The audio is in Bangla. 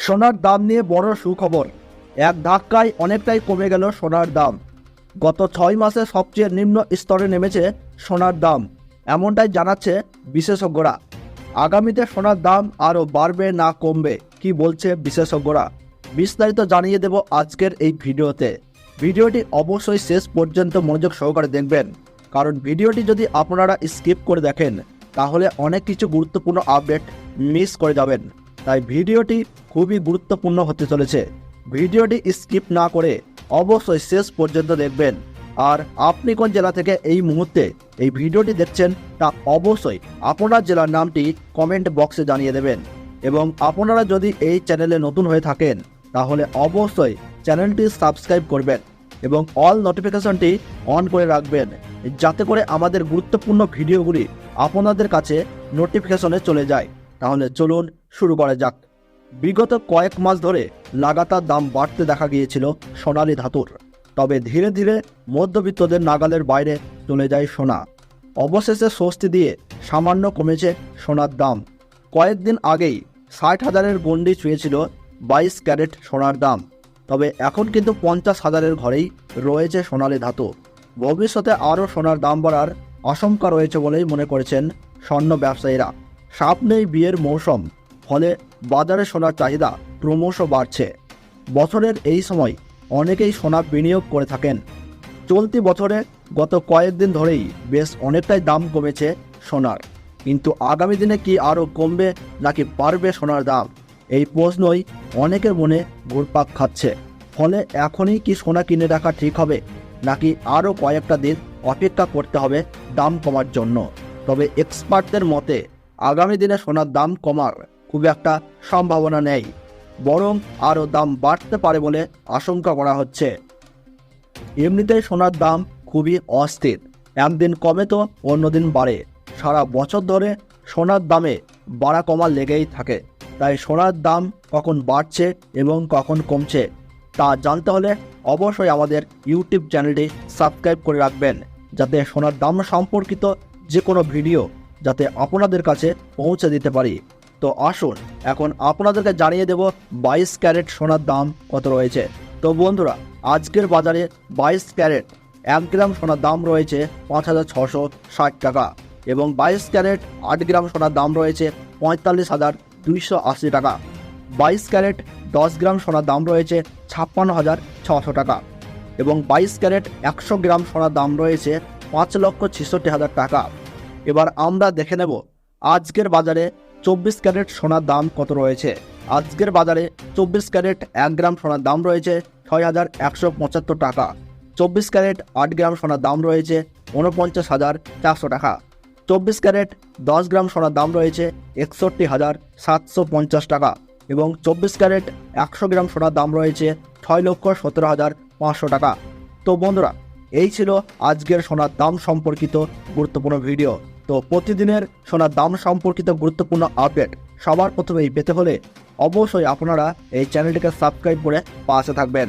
সোনার দাম নিয়ে বড় সুখবর। এক ধাক্কায় অনেকটাই কমে গেল সোনার দাম। গত 6 মাসে সবচেয়ে নিম্ন স্তরে নেমেছে সোনার দাম, এমনটাই জানাচ্ছে বিশেষজ্ঞরা। আগামীতে সোনার দাম আরও বাড়বে না কমবে, কি বলছে বিশেষজ্ঞরা, বিস্তারিত জানিয়ে দেব আজকের এই ভিডিওতে। ভিডিওটি অবশ্যই শেষ পর্যন্ত মনোযোগ সহকারে দেখবেন, কারণ ভিডিওটি যদি আপনারা স্কিপ করে দেখেন তাহলে অনেক কিছু গুরুত্বপূর্ণ আপডেট মিস করে যাবেন। তাই ভিডিওটি খুবই গুরুত্বপূর্ণ হতে চলেছে। ভিডিওটি স্কিপ না করে অবশ্যই শেষ পর্যন্ত দেখবেন। আর আপনি কোন জেলা থেকে এই মুহূর্তে এই ভিডিওটি দেখছেন তা অবশ্যই আপনার জেলার নামটি কমেন্ট বক্সে জানিয়ে দেবেন। এবং আপনারা যদি এই চ্যানেলে নতুন হয়ে থাকেন তাহলে অবশ্যই চ্যানেলটি সাবস্ক্রাইব করবেন এবং অল নোটিফিকেশনটি অন করে রাখবেন, যাতে করে আমাদের গুরুত্বপূর্ণ ভিডিওগুলি আপনাদের কাছে নোটিফিকেশনে চলে যায়। তাহলে চলুন শুরু করা যাক। বিগত কয়েক মাস ধরে লাগাতার দাম বাড়তে দেখা গিয়েছিল সোনালী ধাতুর। তবে ধীরে ধীরে মধ্যবিত্তদের নাগালের বাইরে চলে যায় সোনা। অবশেষে স্বস্তি দিয়ে সামান্য কমেছে সোনার দাম। কয়েকদিন আগেই 60,000-এর গণ্ডি ছুঁয়েছিল 22 ক্যারেট সোনার দাম। তবে এখন কিন্তু 50,000-এর ঘরেই রয়েছে সোনালী ধাতু। ভবিষ্যতে আরও সোনার দাম বাড়ার আশঙ্কা রয়েছে বলেই মনে করেছেন স্বর্ণ ব্যবসায়ীরা। সামনেই বিয়ের মৌসুম, ফলে বাজারে সোনার চাহিদা ক্রমশ বাড়ছে। বছরের এই সময় অনেকেই সোনা বিনিয়োগ করে থাকেন। চলতি বছরে গত কয়েকদিন ধরেই বেশ অনেকটাই দাম কমেছে সোনার, কিন্তু আগামী দিনে কি আরও কমবে নাকি বাড়বে সোনার দাম, এই প্রশ্নই অনেকের মনে ঘুরপাক খাচ্ছে। ফলে এখনই কি সোনা কিনে রাখা ঠিক হবে, নাকি আরও কয়েকটা দিন অপেক্ষা করতে হবে দাম কমার জন্য? তবে এক্সপার্টদের মতে আগামী দিনে সোনার দাম কমার খুব একটা সম্ভাবনা নেই, বরং আরও দাম বাড়তে পারে বলে আশঙ্কা করা হচ্ছে। এমনিতেই সোনার দাম খুবই অস্থির, একদিন কমে তো অন্যদিন বাড়ে। সারা বছর ধরে সোনার দামে বাড়া কমা লেগেই থাকে। তাই সোনার দাম কখন বাড়ছে এবং কখন কমছে তা জানতে হলে অবশ্যই আমাদের ইউটিউব চ্যানেলটি সাবস্ক্রাইব করে রাখবেন, যাতে সোনার দাম সম্পর্কিত যে কোনো ভিডিও যাতে আপনাদের কাছে পৌঁছে দিতে পারি। তো আসুন এখন আপনাদেরকে জানিয়ে দেব 22 ক্যারেট সোনার দাম কত রয়েছে। তো বন্ধুরা, আজকের বাজারে 22 ক্যারেট 1 গ্রাম সোনার দাম রয়েছে 5,660 টাকা এবং 22 ক্যারেট 8 গ্রাম সোনার দাম রয়েছে 45,280 টাকা। 22 ক্যারেট 10 গ্রাম সোনার দাম রয়েছে 56,600 টাকা এবং 22 ক্যারেট 100 গ্রাম সোনার দাম রয়েছে 5,66,000 টাকা। এবার আমরা দেখে নেব আজকের বাজারে 24 ক্যারেট সোনার দাম কত রয়েছে। আজকের বাজারে 24 ক্যারেট 1 গ্রাম সোনার দাম রয়েছে 6,175 টাকা। 24 ক্যারেট 8 গ্রাম সোনার দাম রয়েছে 49,400 টাকা। 24 ক্যারেট 10 গ্রাম সোনার দাম রয়েছে 61,750 টাকা এবং 24 ক্যারেট 100 গ্রাম সোনার দাম রয়েছে 6,17,500 টাকা। তো বন্ধুরা, এই ছিল আজকের সোনার দাম সম্পর্কিত গুরুত্বপূর্ণ ভিডিও। তো প্রতিদিনের সোনার দাম সম্পর্কিত গুরুত্বপূর্ণ আপডেট সবার প্রথমেই পেতে হলে অবশ্যই আপনারা এই চ্যানেলটিকে সাবস্ক্রাইব করে পাশে থাকবেন।